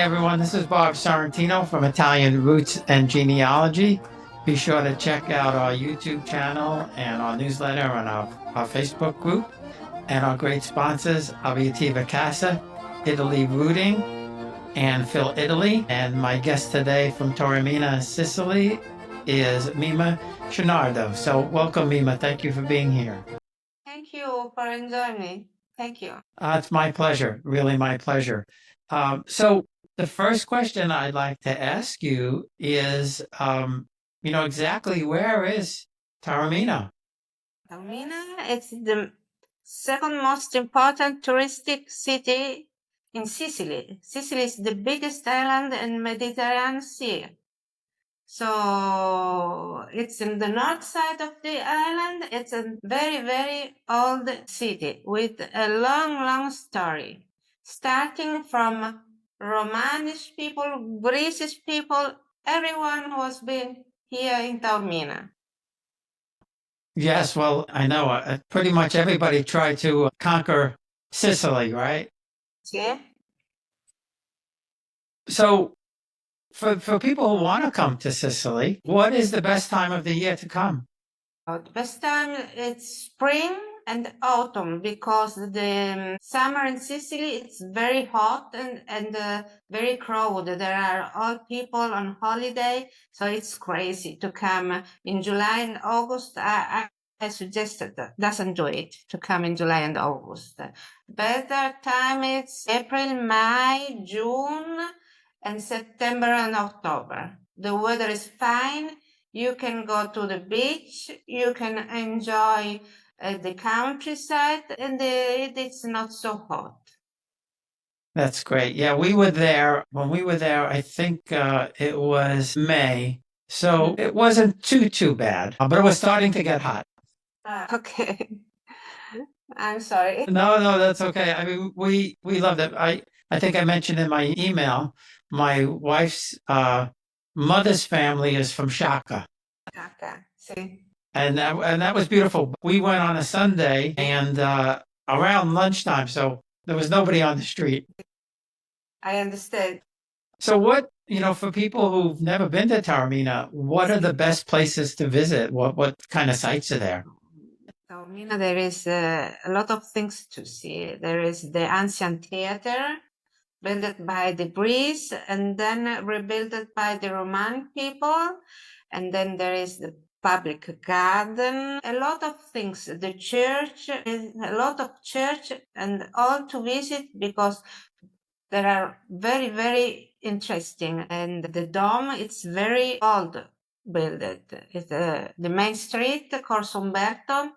everyone. This is Bob Sorrentino from Italian Roots and Genealogy. Be sure to check out our YouTube channel and our newsletter and our Facebook group and our great sponsors, Aviativa Casa, Italy Rooting, and Phil Italy. And my guest today from Taormina, Sicily is Mimma Scinardo. So welcome, Mimma. Thank you for being here. Thank you for inviting me. Thank you. It's my pleasure, really my pleasure. So the first question I'd like to ask you is, exactly where is Taormina? Taormina, it's the second most important touristic city in Sicily. Sicily is the biggest island in Mediterranean Sea. So it's in the north side of the island. It's a very, very old city with a long, long story, starting from Romanish people, British people, everyone who has been here in Taormina. Yes, well, I know pretty much everybody tried to conquer Sicily, right? Yeah. So for people who want to come to Sicily, what is the best time of the year to come? The best time it's spring and autumn because the summer in Sicily it's very hot and very crowded. There are all people on holiday, so it's crazy to come in July and August. I suggested that doesn't do it to come in July and August. Better time it's April, May, June, and September and October. The weather is fine. You can go to the beach, you can enjoy the countryside, and it's not so hot. That's great. Yeah, we were there. When we were there, I think it was May. So it wasn't too bad, but it was starting to get hot. Okay. I'm sorry. No, that's okay. I mean, we loved it. I think I mentioned in my email, my wife's mother's family is from Shaka. Okay. See. And that was beautiful. We went on a Sunday and around lunchtime, so there was nobody on the street. I understand. So what, for people who've never been to Taormina, what are the best places to visit? What kind of sites are there? Taormina, there is a lot of things to see. There is the ancient theater, built by the Greeks and then rebuilt by the Roman people. And then there is the public garden, a lot of things. The church is a lot of church and all to visit because there are very, very interesting. And the dome, it's very old built. It's the main street, Corso Umberto.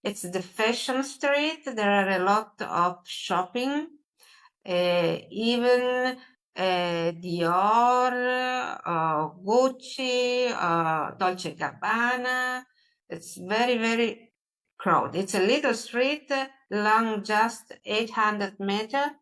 It's the fashion street. There are a lot of shopping. Even Dior, Gucci, Dolce Gabbana. It's very, very crowded. It's a little street, long just 800 meters,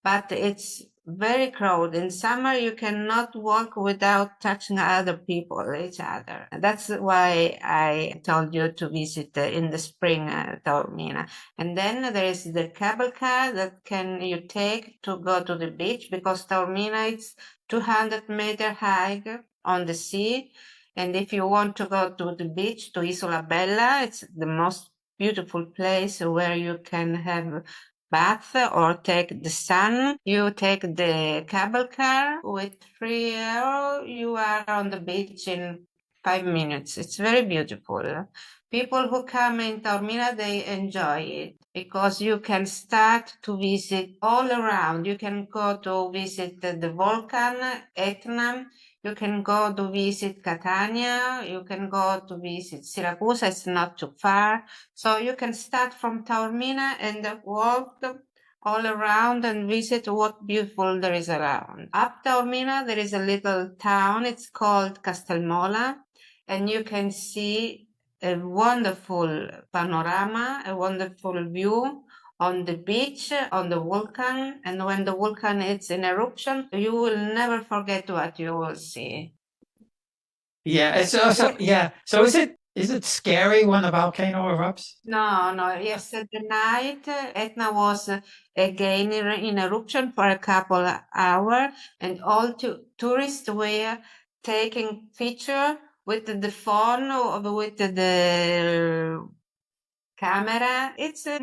but it's very crowded. In summer, you cannot walk without touching other people, each other. That's why I told you to visit in the spring, Taormina. And then there is the cable car that can you take to go to the beach because Taormina is 200-meter high on the sea. And if you want to go to the beach, to Isola Bella, it's the most beautiful place where you can have bath or take the sun. You take the cable car with 3 euro. You are on the beach in 5 minutes. It's very beautiful. People who come in Taormina, they enjoy it because you can start to visit all around. You can go to visit the volcano, Etna. You can go to visit Catania. You can go to visit Syracuse. It's not too far. So you can start from Taormina and walk all around and visit what beautiful there is around. Up Taormina, there is a little town. It's called Castelmola, and you can see a wonderful panorama, a wonderful view on the beach, on the volcano. And when the volcano is in eruption, you will never forget what you will see. Yeah, it's also, yeah. So Is it scary when a volcano erupts? No, no. Yesterday night, Etna was again in eruption for a couple of hours, and all tourists were taking picture with the phone or with the camera. It's a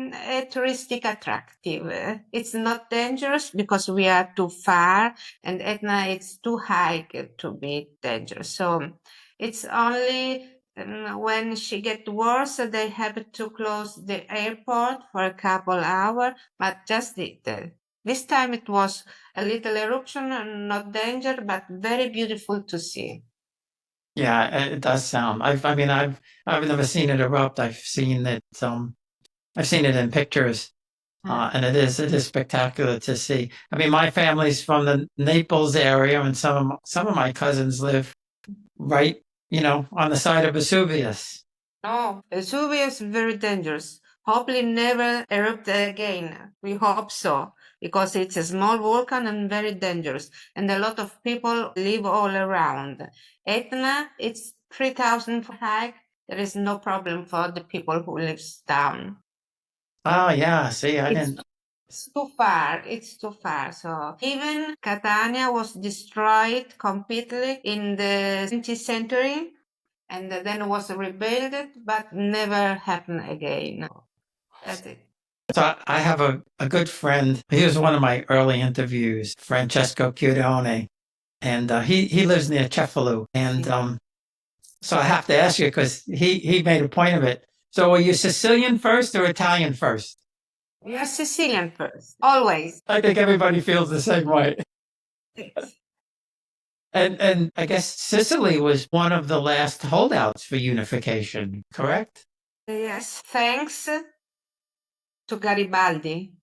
touristic attractive. It's not dangerous because we are too far, and Etna it's too high to be dangerous. So it's only when she get worse, they have to close the airport for a couple hours, but just this time it was a little eruption, not danger, but very beautiful to see. Yeah, it does sound. I mean, I've never seen it erupt. I've seen it in pictures, and it is spectacular to see. I mean, my family's from the Naples area, and some of my cousins live right, on the side of Vesuvius. No, Vesuvius is very dangerous. Hopefully never erupt again. We hope so, because it's a small volcano and very dangerous, and a lot of people live all around. Etna, it's 3,000 high. There is no problem for the people who lives down. Oh yeah, see, I It's didn't. it's too far. It's too far. So even Catania was destroyed completely in the 20th century, and then was rebuilt, but never happened again. That's it. So I have a good friend. He was one of my early interviews, Francesco Chiodone, and he lives near Cefalù. And so I have to ask you because he made a point of it. So were you Sicilian first or Italian first? We are Sicilian first, always. I think everybody feels the same way. And I guess Sicily was one of the last holdouts for unification, correct? Yes, thanks to Garibaldi.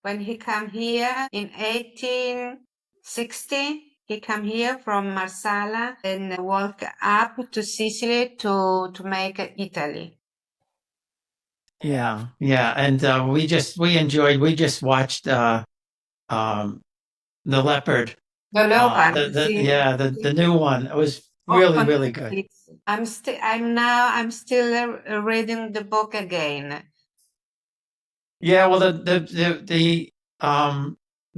When he came here in 1860, he came here from Marsala and walked up to Sicily to make Italy. Yeah, yeah, and we just watched the leopard. The leopard. The new one. It was really, really good. I'm still reading the book again. Yeah, well, the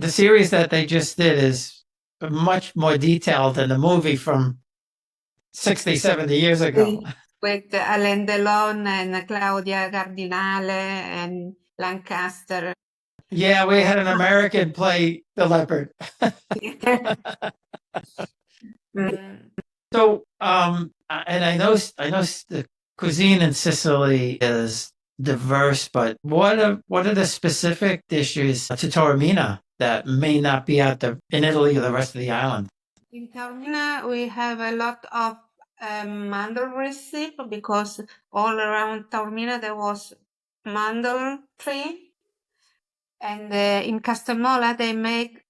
series that they just did is much more detailed than the movie from 60, 70 years ago. With Alain Delon and Claudia Cardinale and Lancaster. Yeah, we had an American play the leopard. So, and I know the cuisine in Sicily is diverse, but what are the specific dishes to Taormina that may not be in Italy or the rest of the island? In Taormina, we have a lot of mandel recipe because all around Taormina there was mandel tree. And in Castamola, they make,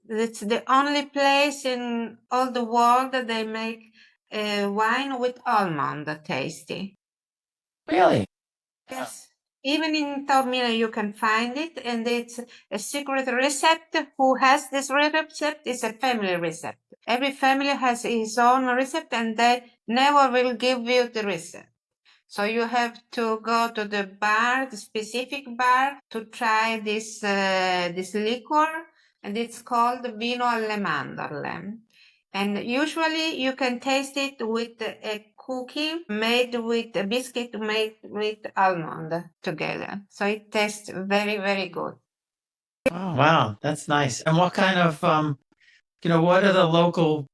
it's the only place in all the world that they make wine with almond tasty. Really? Yes. Even in Taormina, you can find it, and it's a secret recipe. Who has this recipe? It's a family recipe. Every family has his own recipe, and they never will give you the recipe. So you have to go to the bar, the specific bar, to try this liquor, and it's called vino alle mandorle. And usually you can taste it with a cookie made with a biscuit made with almond together. So it tastes very, very good. Oh, wow, that's nice. And what kind of what are the local,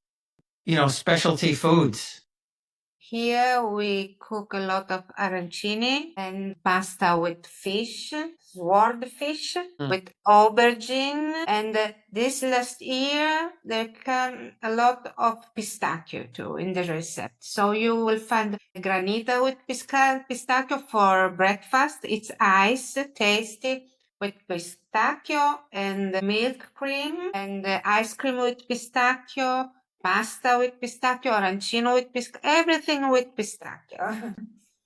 specialty foods? Here we cook a lot of arancini and pasta with fish, swordfish with aubergine. And this last year there came a lot of pistachio too in the recipe. So you will find granita with pistachio for breakfast. It's ice, tasty with pistachio and milk cream, and ice cream with pistachio. Pasta with pistachio, arancino with pistachio, everything with pistachio.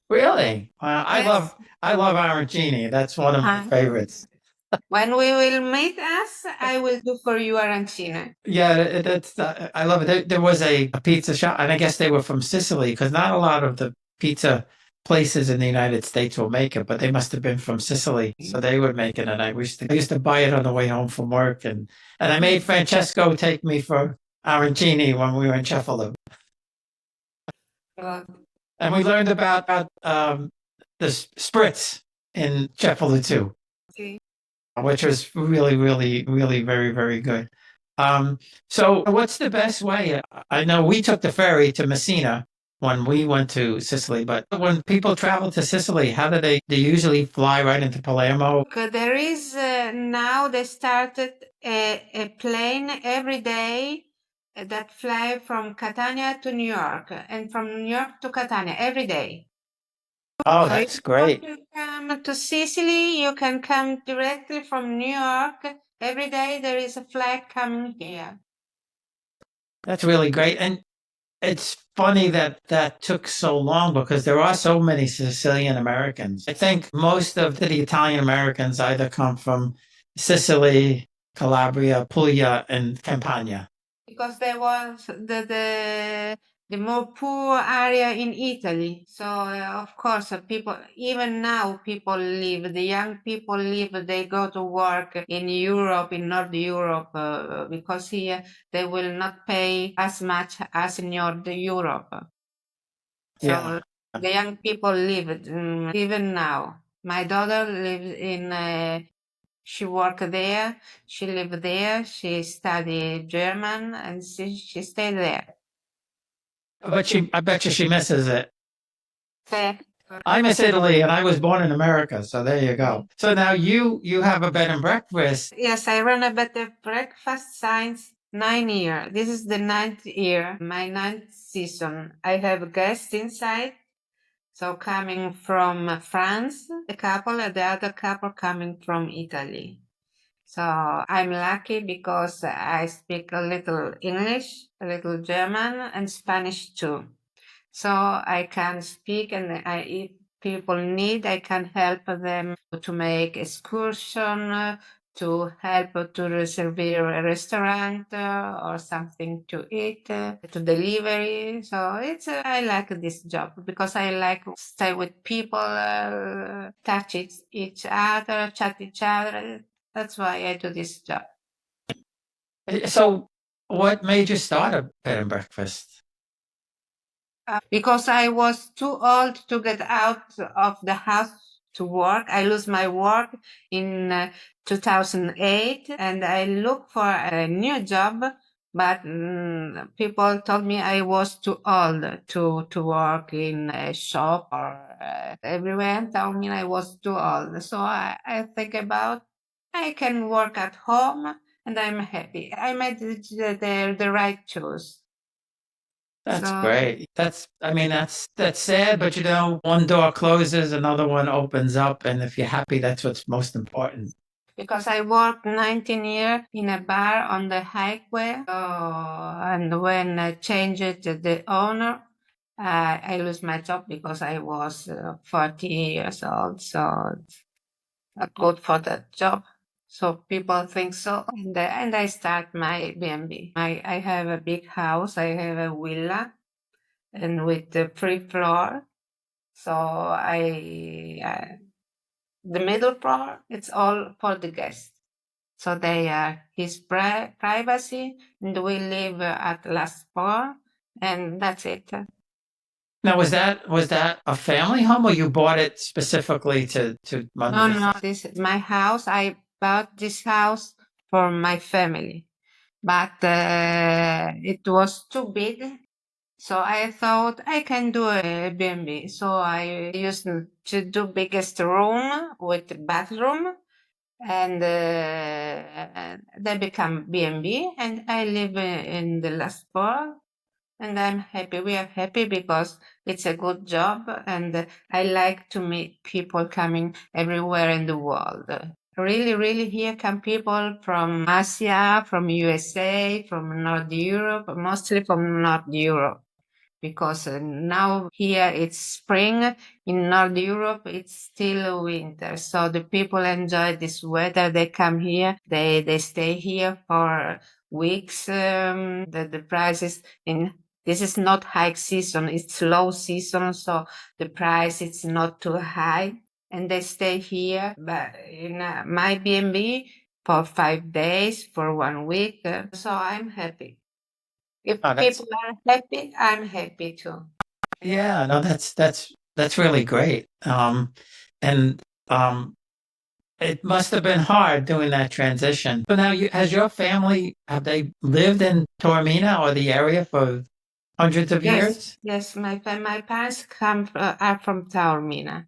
Really? Yes. I love arancini. That's one of my favorites. When we will meet us, I will do for you arancino. Yeah, that's I love it. There was a pizza shop, and I guess they were from Sicily because not a lot of the pizza places in the United States will make it, but they must have been from Sicily, so they would make it. And I used to buy it on the way home from work, and I made Francesco take me for arancini when we were in Cefalo. And we learned about the spritz in Cefalo too, which was really, really, really very, very good. So what's the best way? I know we took the ferry to Messina when we went to Sicily, but when people travel to Sicily, how do they usually fly right into Palermo? There is now they started a plane every day that fly from Catania to New York and from New York to Catania every day. Oh, So that's if you want great. to come to Sicily, you can come directly from New York. Every day there is a flight coming here. That's really great. And it's funny that that took so long because there are so many Sicilian Americans. I think most of the Italian Americans either come from Sicily, Calabria, Puglia, and Campania. Because there was the more poor area in Italy. So of course, people even now people live. The young people live. They go to work in Europe, in North Europe, because here they will not pay as much as in North Europe. So Yeah. the young people live even now. My daughter lives in. She worked there. She lived there. She studied German, and she stayed there. I bet you she misses it. So, I miss Italy, and I was born in America, so there you go. So now you have a bed and breakfast. yes, I run a better breakfast since 9 years. This is the ninth year, my ninth season. I have guests inside. So coming from France, the couple, and the other couple coming from Italy. So I'm lucky because I speak a little English, a little German, and Spanish too. So I can speak, and if people need, I can help them to make excursion, to help to reserve a restaurant or something to eat, to delivery. So it's I like this job because I like stay with people, touch each other, chat each other. That's why I do this job. So what made you start a bed and breakfast? Because I was too old to get out of the house to work. I lose my work in 2008 and I looked for a new job, but people told me I was too old to work in a shop or everywhere told me I was too old. So I think about I can work at home and I'm happy. I made the right choice. That's So great. I mean, that's sad, but you know, one door closes, another one opens up, and if you're happy, that's what's most important. because I worked 19 years in a bar on the highway. And when I changed the owner, I lose my job because I was 40 years old. So it's not good for that job. So people think so. And I start my B&B. I have a big house. I have a villa and with the free floor. So the middle floor, it's all for the guests. So they are his privacy, and we live at last floor, and that's it. Now, was that a family home, or you bought it specifically to No, no, this is my house. I bought this house for my family, but it was too big. So I thought I can do a B&B. So I used to do biggest room with bathroom and they become B&B and I live in the last floor and I'm happy. We are happy because it's a good job and I like to meet people coming everywhere in the world. Really, really here come people from Asia, from USA, from North Europe, mostly from North Europe because now here it's spring. In North Europe, it's still winter. So the people enjoy this weather. They come here. They stay here for weeks. The prices in This is not high season, it's low season, so the price is not too high. And they stay here but in my B&B for 5 days, for 1 week. So I'm happy. If Oh, that's people are happy, I'm happy too. yeah, no, that's really great. And it must have been hard doing that transition. So now has your family, have they lived in Taormina or the area for hundreds of Yes, years? yes, my parents are from Taormina.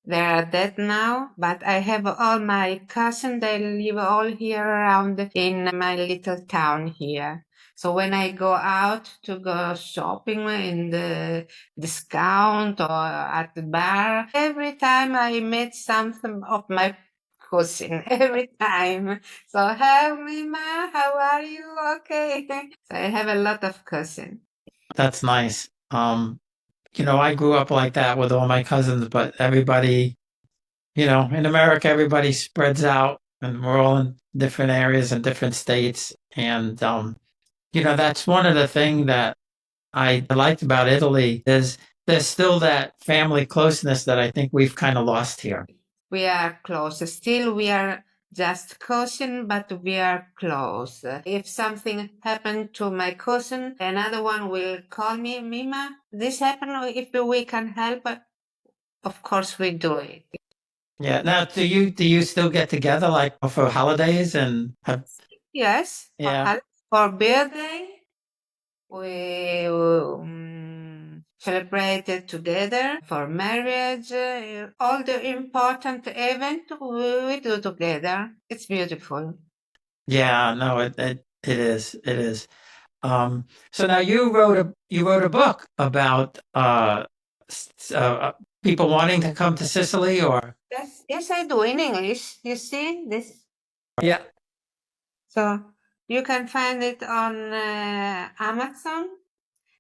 They are dead now, but I have all my cousins, they live all here around in my little town here. So when I go out to go shopping in the discount or at the bar, every time I meet something of my cousin, every time. So, hi, Mima, how are you? Okay. So I have a lot of cousins. That's nice. I grew up like that with all my cousins, but everybody, in America, everybody spreads out and we're all in different areas and different states. And, that's one of the things that I liked about Italy is there's still that family closeness that I think we've kind of lost here. We are close. Still, we are just cousin, but we are close. If something happened to my cousin, another one will call me, Mima, this happened. If we can help, of course we do it. Yeah. Now, do you still get together like for holidays and have, Yes, yeah. for birthday, we celebrated together. For marriage, all the important event we do together. It's beautiful. Yeah, no, it is. It is. So now you wrote a book about people wanting to come to Sicily or Yes, yes, I do in English. You see this? yeah. So you can find it on Amazon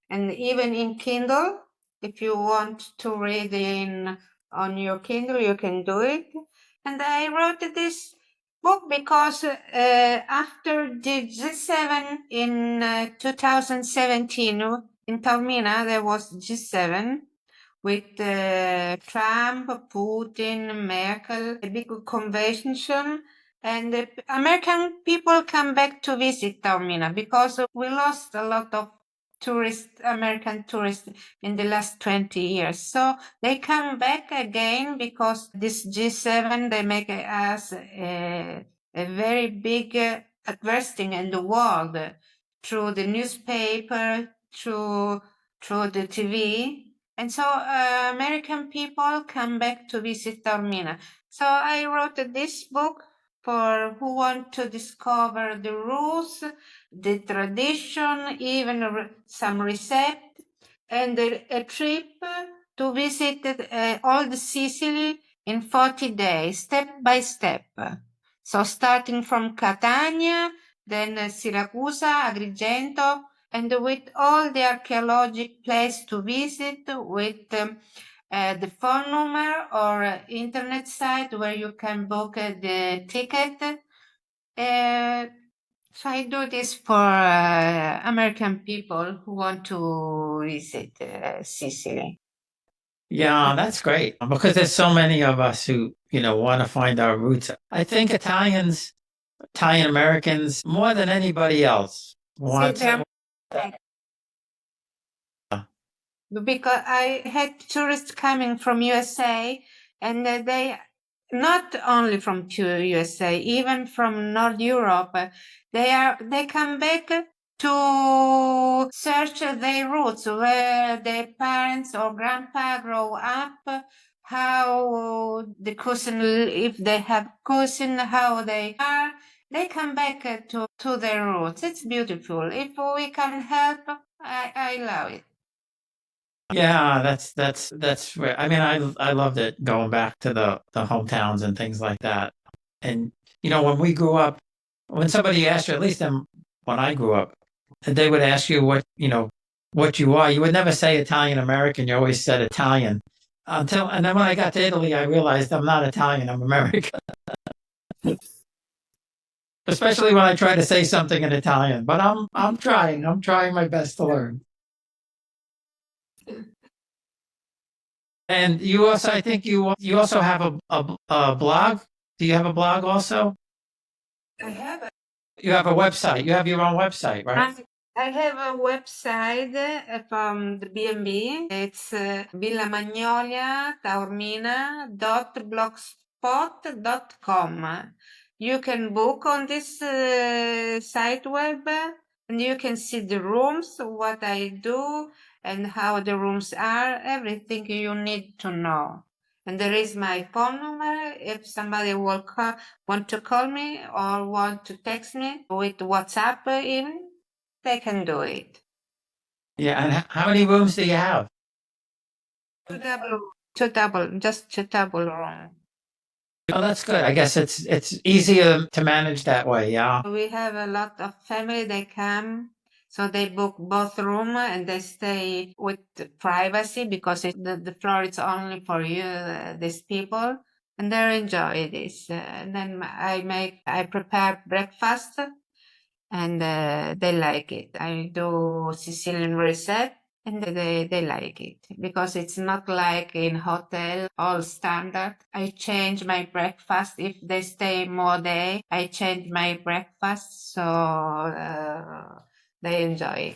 and even in Kindle. If you want to read in on your Kindle, you can do it. And I wrote this book because after the G7 in 2017 in Taormina, there was G7 with Trump, Putin, Merkel, a big convention. And the American people come back to visit Taormina because we lost a lot of American tourists in the last 20 years. So they come back again because this G7, they make us a very big advertising in the world through the newspaper, through the TV. And so American people come back to visit Taormina. So I wrote this book for who want to discover the rules, the tradition, even some recept, and a trip to visit all the Sicily in 40 days, step by step. So starting from Catania, then Siracusa, Agrigento, and with all the archaeological places to visit, with the phone number or internet site where you can book the ticket. So I do this for American people who want to visit Sicily. Yeah, that's great because there's so many of us who, want to find our roots. I think Italian Americans, more than anybody else, See, want they're to. because I had tourists coming from USA, and they not only from USA, even from North Europe, they come back to search their roots, where their parents or grandpa grow up, how the cousin, if they have cousin, how they are. They come back to their roots. It's beautiful. If we can help, I love it. Yeah, that's where I mean I loved it going back to the hometowns and things like that. And when we grew up, when somebody asked you, at least when I grew up, they would ask you what you are. You would never say Italian American. You always said Italian. And then when I got to Italy, I realized I'm not Italian. I'm American. especially when I try to say something in Italian. But I'm trying. I'm trying my best to learn. And you also, I think you also have a blog. Do you have a blog also? I have You have a website. You have your own website, right? I have a website from the B&B. It's Villa Magnolia Taormina .blogspot.com. You can book on this site web and you can see the rooms, what I do and how the rooms are, everything you need to know. And there is my phone number if somebody want to call me or want to text me with WhatsApp even, they can do it. Yeah. And how many rooms do you have? Just two double room. Oh, that's good. I guess it's easier to manage that way. Yeah. We have a lot of family, they come, so they book both room and they stay with privacy because the floor is only for you, these people, and they enjoy this. And then I prepare breakfast and they like it. I do Sicilian recipe and they like it because it's not like in hotel all standard. I change my breakfast if they stay more day. I change my breakfast so they enjoy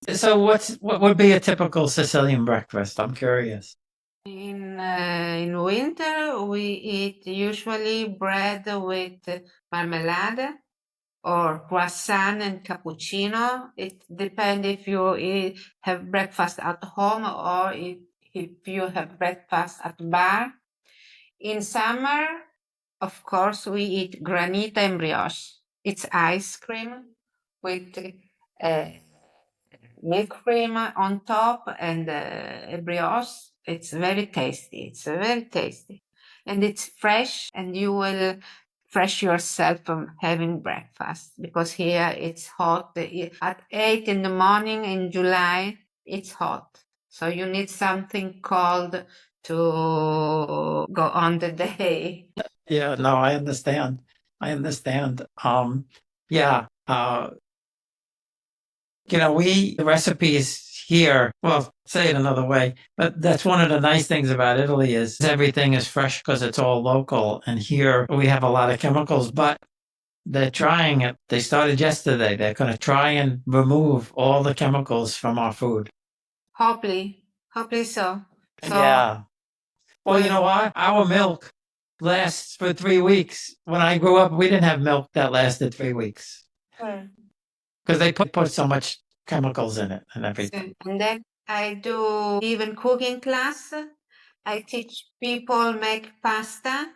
it. So what would be a typical Sicilian breakfast? I'm curious. In winter we eat usually bread with marmalade or croissant and cappuccino. It depends if you have breakfast at home or if you have breakfast at bar. In summer, of course, we eat granita and brioche. It's ice cream with milk cream on top and brioche. It's very tasty. It's very tasty. And it's fresh, and you will fresh yourself from having breakfast because here it's hot. At 8 in the morning in July, it's hot. So you need something cold to go on the day. Yeah, no, I understand. I understand. Yeah, the recipes here, well, say it another way, but that's one of the nice things about Italy is everything is fresh because it's all local. And here we have a lot of chemicals, but they're trying it. They started yesterday. They're going to try and remove all the chemicals from our food. Hopefully so. Yeah. Well, you know what? Our milk lasts for 3 weeks. When I grew up, we didn't have milk that lasted 3 weeks because they put so much chemicals in it and everything. And then I do even cooking class. I teach people make pasta,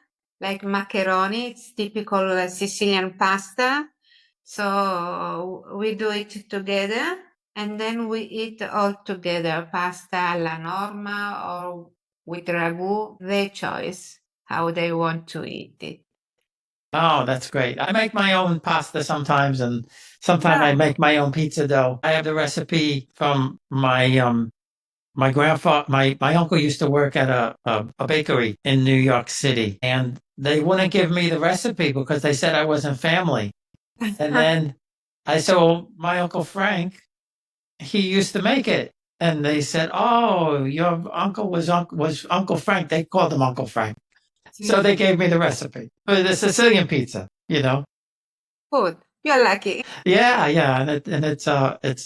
like macaroni. It's typical Sicilian pasta. So we do it together and then we eat all together, pasta alla norma or with ragu, their choice, how they want to eat it. Oh, that's great. I make my own pasta sometimes, and sometimes I make my own pizza dough. I have the recipe from my grandfather, my uncle used to work at a bakery in New York City, and they wouldn't give me the recipe because they said I wasn't family. And then I said, well, my uncle Frank, he used to make it. And they said, oh, your uncle was Uncle Frank. They called him Uncle Frank. So they gave me the recipe for the Sicilian pizza, Good. You're lucky. Yeah, yeah, and it's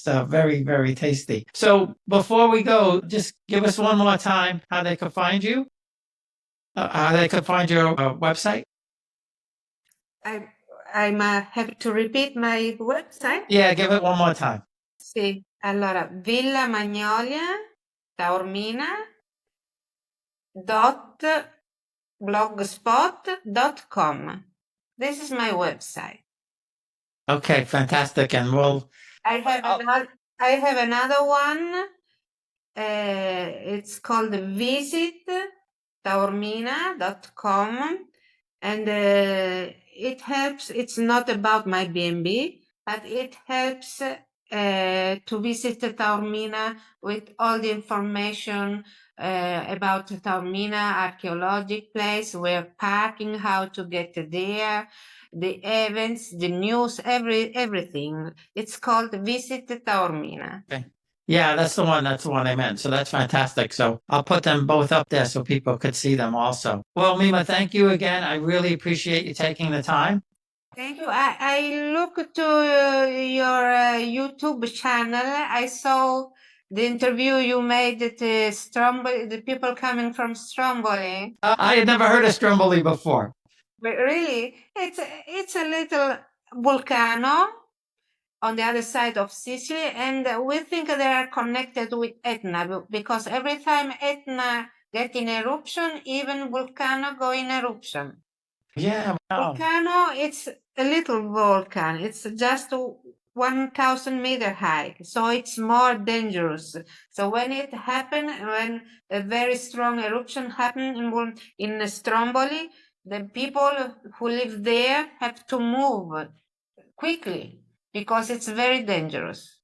very, very tasty. So before we go, just give us one more time how they could find you, how they could find your website. I might have to repeat my website. Yeah, give it one more time. Sì, allora Villa Magnolia Taormina .blogspot.com. This is my website. Okay, fantastic, and I have another one. It's called visitTaormina.com, and it helps. It's not about my B&B, but it helps to visit Taormina with all the information about Taormina archaeological place, where parking, how to get there, the events, the news, everything. It's called Visit Taormina. Okay. Yeah, that's the one. That's the one I meant. So that's fantastic. So I'll put them both up there so people could see them also. Well, Mimma, thank you again. I really appreciate you taking the time. Thank you. I look to your YouTube channel. I saw the interview you made at Stromboli, the people coming from Stromboli. I had never heard of Stromboli before. But really, it's a little volcano on the other side of Sicily, and we think they are connected with Etna because every time Etna get in eruption, even volcano go in eruption. Yeah. Wow. Volcano, it's a little volcano. It's just 1,000-meter high, so it's more dangerous. So when it happened, when a very strong eruption happened in Stromboli, the people who live there have to move quickly because it's very dangerous.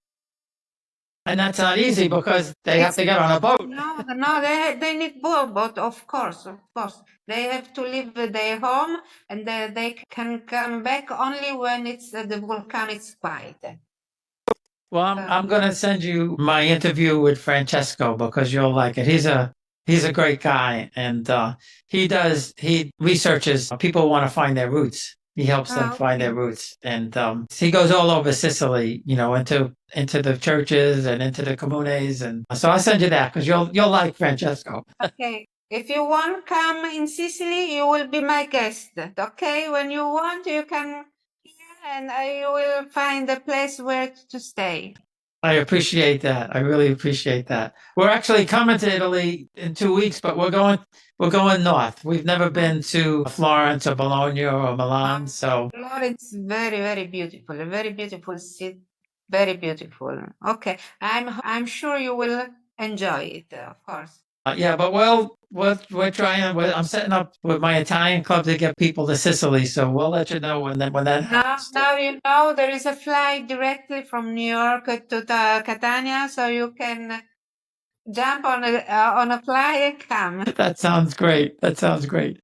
And that's not easy because they have to get on a boat. No, they need boat, of course. They have to leave their home, and they can come back only when it's the volcano is quiet. Well, I'm going to send you my interview with Francesco because you'll like it. He's a great guy, and he researches people want to find their roots. He helps them find their roots, and he goes all over Sicily, into the churches and into the comunes, and so I'll send you that because you'll like Francesco. Okay. If you want come in Sicily, you will be my guest. Okay, when you want, you can here, and I will find a place where to stay. I appreciate that. I really appreciate that. We're actually coming to Italy in 2 weeks, but we're going north. We've never been to Florence or Bologna or Milan, so Florence, very, very beautiful. A very beautiful city. Very beautiful. Okay, I'm sure you will enjoy it, of course. yeah. But we're trying. I'm setting up with my Italian club to get people to Sicily, so we'll let you know when that happens. Now you know there is a flight directly from New York to Catania, so you can jump on a flight and come. That sounds great. That sounds great.